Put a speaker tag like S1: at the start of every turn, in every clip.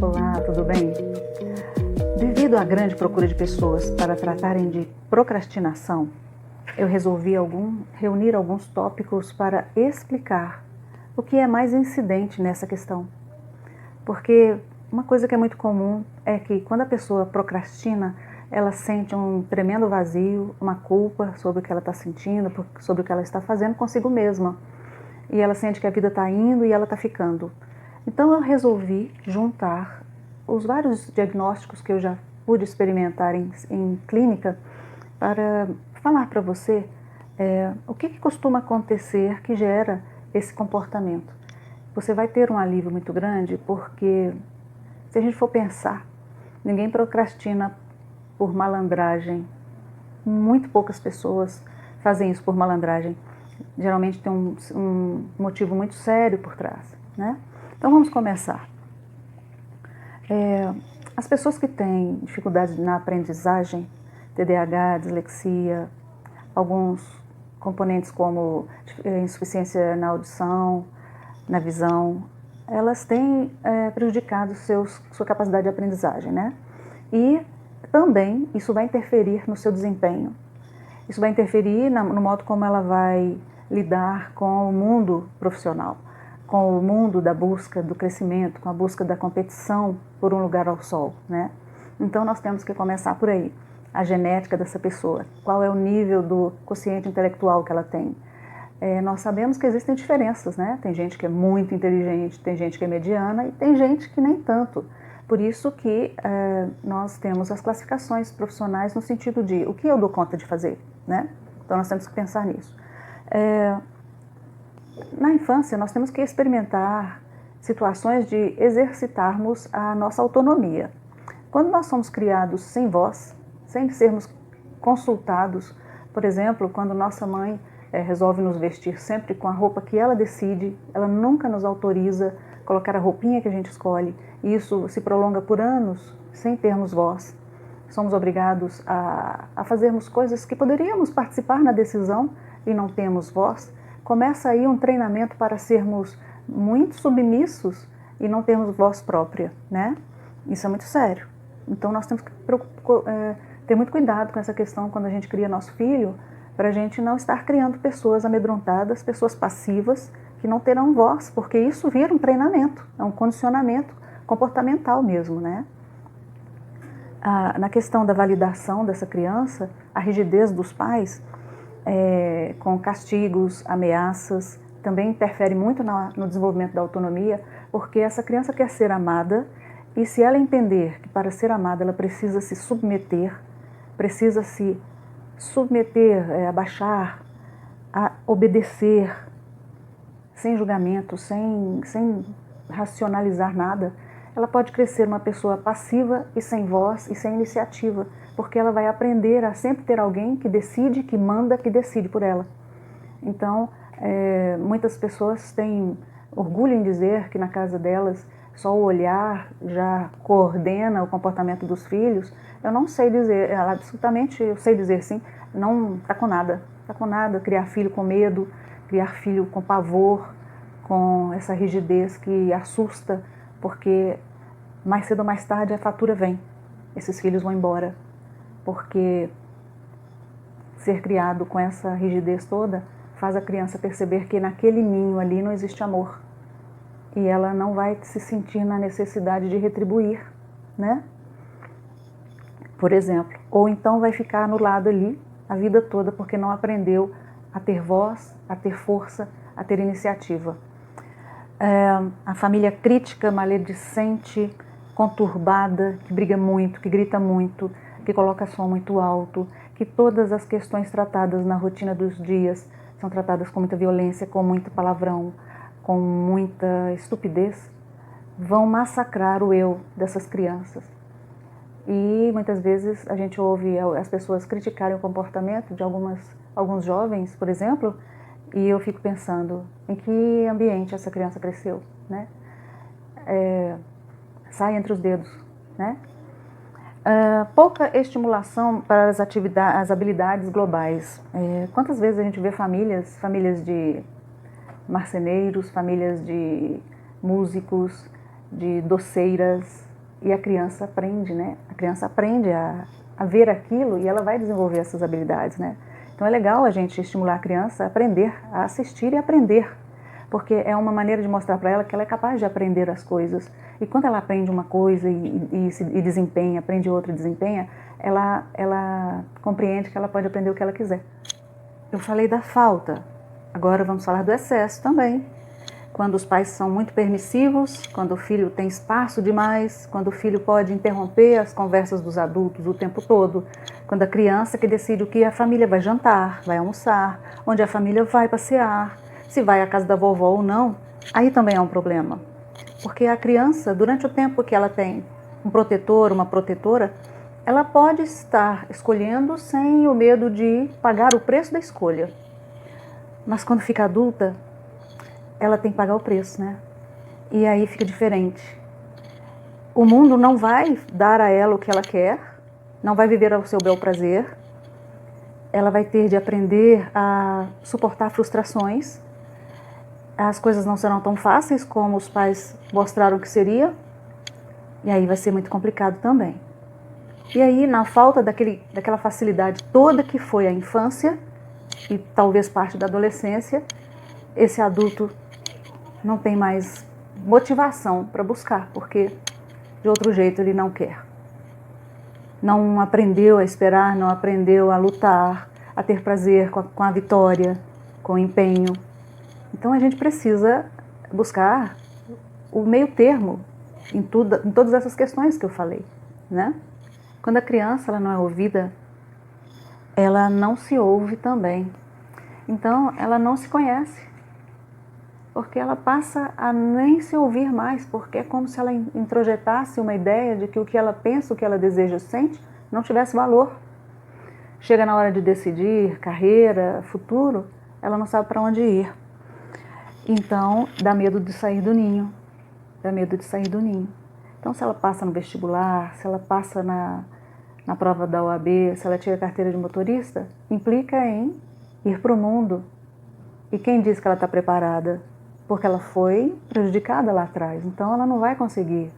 S1: Olá, tudo bem? Devido à grande procura de pessoas para tratarem de procrastinação, eu resolvi reunir alguns tópicos para explicar o que é mais incidente nessa questão. Porque uma coisa que é muito comum é que quando a pessoa procrastina, ela sente um tremendo vazio, uma culpa sobre o que ela está sentindo, sobre o que ela está fazendo consigo mesma. E ela sente que a vida está indo e ela está ficando. Então eu resolvi juntar os vários diagnósticos que eu já pude experimentar em clínica para falar para você o que costuma acontecer que gera esse comportamento. Você vai ter um alívio muito grande porque, se a gente for pensar, ninguém procrastina por malandragem. Muito poucas pessoas fazem isso por malandragem. Geralmente tem um motivo muito sério por trás, né? Então vamos começar. As pessoas que têm dificuldade na aprendizagem, TDAH, dislexia, alguns componentes como insuficiência na audição, na visão, elas têm prejudicado sua capacidade de aprendizagem, né? E também isso vai interferir no seu desempenho. Isso vai interferir no modo como ela vai lidar com o mundo profissional, com o mundo da busca do crescimento, com a busca da competição por um lugar ao sol, né? Então nós temos que começar por aí. A genética dessa pessoa, qual é o nível do quociente intelectual que ela tem. Nós sabemos que existem diferenças, né? Tem gente que é muito inteligente, tem gente que é mediana e tem gente que nem tanto. Por isso que nós temos as classificações profissionais no sentido de o que eu dou conta de fazer, né? Então nós temos que pensar nisso. Na infância nós temos que experimentar situações de exercitarmos a nossa autonomia. Quando nós somos criados sem voz, sem sermos consultados, por exemplo, quando nossa mãe resolve nos vestir sempre com a roupa que ela decide, ela nunca nos autoriza colocar a roupinha que a gente escolhe, e isso se prolonga por anos sem termos voz. Somos obrigados a fazermos coisas que poderíamos participar na decisão e não temos voz. Começa aí um treinamento para sermos muito submissos e não termos voz própria, né? Isso é muito sério. Então nós temos que ter muito cuidado com essa questão quando a gente cria nosso filho, para a gente não estar criando pessoas amedrontadas, pessoas passivas, que não terão voz, porque isso vira um treinamento, é um condicionamento comportamental mesmo, né? Na questão da validação dessa criança, a rigidez dos pais, com castigos, ameaças, também interfere muito no desenvolvimento da autonomia, porque essa criança quer ser amada, e se ela entender que para ser amada ela precisa se submeter, abaixar, a obedecer, sem julgamento, sem racionalizar nada, ela pode crescer uma pessoa passiva e sem voz e sem iniciativa, porque ela vai aprender a sempre ter alguém que decide, que manda, que decide por ela. Então, muitas pessoas têm orgulho em dizer que na casa delas só o olhar já coordena o comportamento dos filhos. Eu não sei dizer, absolutamente eu sei dizer sim, não está com nada. Está com nada, criar filho com medo, criar filho com pavor, com essa rigidez que assusta, porque mais cedo ou mais tarde a fatura vem. Esses filhos vão embora, porque ser criado com essa rigidez toda faz a criança perceber que naquele ninho ali não existe amor. E ela não vai se sentir na necessidade de retribuir, né? Por exemplo. Ou então vai ficar anulado ali a vida toda porque não aprendeu a ter voz, a ter força, a ter iniciativa. A família crítica, maledicente, conturbada, que briga muito, que grita muito, que coloca som muito alto, que todas as questões tratadas na rotina dos dias são tratadas com muita violência, com muito palavrão, com muita estupidez, vão massacrar o eu dessas crianças. E muitas vezes a gente ouve as pessoas criticarem o comportamento de alguns jovens, por exemplo, e eu fico pensando em que ambiente essa criança cresceu, né? Sai entre os dedos, né? Pouca estimulação para as habilidades globais. Quantas vezes a gente vê famílias de marceneiros, famílias de músicos, de doceiras, E a criança aprende, né? A criança aprende a ver aquilo e ela vai desenvolver essas habilidades, né? Então é legal a gente estimular a criança a aprender, a assistir e aprender, porque é uma maneira de mostrar para ela que ela é capaz de aprender as coisas. E quando ela aprende uma coisa e desempenha, aprende outra e desempenha, ela compreende que ela pode aprender o que ela quiser. Eu falei da falta, agora vamos falar do excesso também. Quando os pais são muito permissivos, quando o filho tem espaço demais, quando o filho pode interromper as conversas dos adultos o tempo todo, quando a criança que decide o que a família vai jantar, vai almoçar, onde a família vai passear, se vai à casa da vovó ou não, aí também é um problema. Porque a criança, durante o tempo que ela tem um protetor, uma protetora, ela pode estar escolhendo sem o medo de pagar o preço da escolha. Mas quando fica adulta, ela tem que pagar o preço, né? E aí fica diferente. O mundo não vai dar a ela o que ela quer, não vai viver ao seu bel prazer. Ela vai ter de aprender a suportar frustrações. As coisas não serão tão fáceis como os pais mostraram que seria. E aí vai ser muito complicado também. E aí, na falta daquela facilidade toda que foi a infância e talvez parte da adolescência, esse adulto não tem mais motivação para buscar, porque de outro jeito ele não quer. Não aprendeu a esperar, não aprendeu a lutar, a ter prazer com a vitória, com o empenho. Então a gente precisa buscar o meio termo em todas essas questões que eu falei, né? Quando a criança ela não é ouvida, ela não se ouve também. Então ela não se conhece. Porque ela passa a nem se ouvir mais, porque é como se ela introjetasse uma ideia de que o que ela pensa, o que ela deseja, sente, não tivesse valor. Chega na hora de decidir carreira, futuro, ela não sabe para onde ir. Então, dá medo de sair do ninho. Dá medo de sair do ninho. Então, se ela passa no vestibular, se ela passa na prova da OAB, se ela tira a carteira de motorista, implica em ir para o mundo. E quem diz que ela está preparada? Porque ela foi prejudicada lá atrás, então ela não vai conseguir.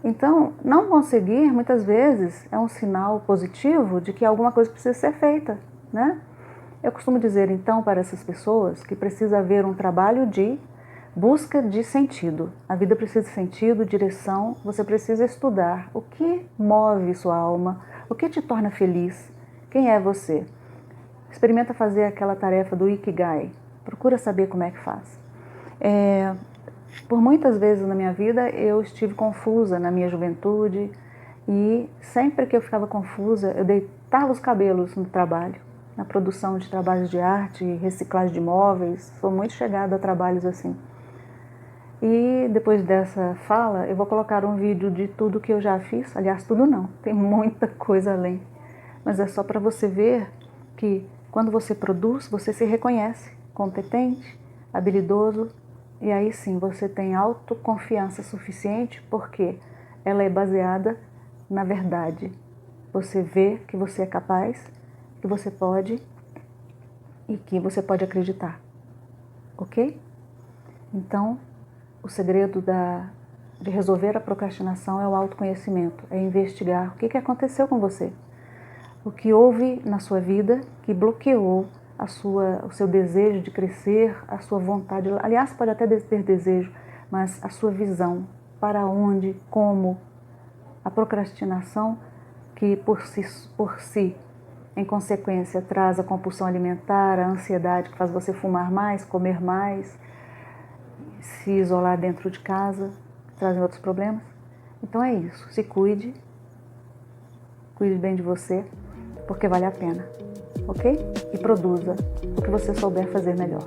S1: Então, não conseguir, muitas vezes, é um sinal positivo de que alguma coisa precisa ser feita, né? Eu costumo dizer, então, para essas pessoas que precisa haver um trabalho de busca de sentido. A vida precisa de sentido, direção, você precisa estudar o que move sua alma, o que te torna feliz, quem é você. Experimenta fazer aquela tarefa do Ikigai, procura saber como é que faz. Por muitas vezes na minha vida eu estive confusa na minha juventude e sempre que eu ficava confusa eu deitava os cabelos no trabalho, na produção de trabalhos de arte, reciclagem de móveis, sou muito chegada a trabalhos assim. E depois dessa fala eu vou colocar um vídeo de tudo que eu já fiz, aliás tudo não, tem muita coisa além, mas é só para você ver que quando você produz você se reconhece competente, habilidoso. E aí sim, você tem autoconfiança suficiente porque ela é baseada na verdade. Você vê que você é capaz, que você pode e que você pode acreditar. Ok? Então, o segredo de resolver a procrastinação é o autoconhecimento, é investigar o que aconteceu com você. O que houve na sua vida que bloqueou o seu desejo de crescer, a sua vontade, aliás, pode até ter desejo, mas a sua visão, para onde, como. A procrastinação que por si, em consequência, traz a compulsão alimentar, a ansiedade que faz você fumar mais, comer mais, se isolar dentro de casa, trazem outros problemas. Então é isso, se cuide bem de você, porque vale a pena. Ok? E produza o que você souber fazer melhor.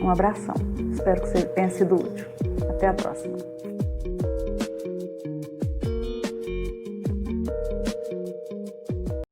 S1: Um abração. Espero que tenha sido útil. Até a próxima.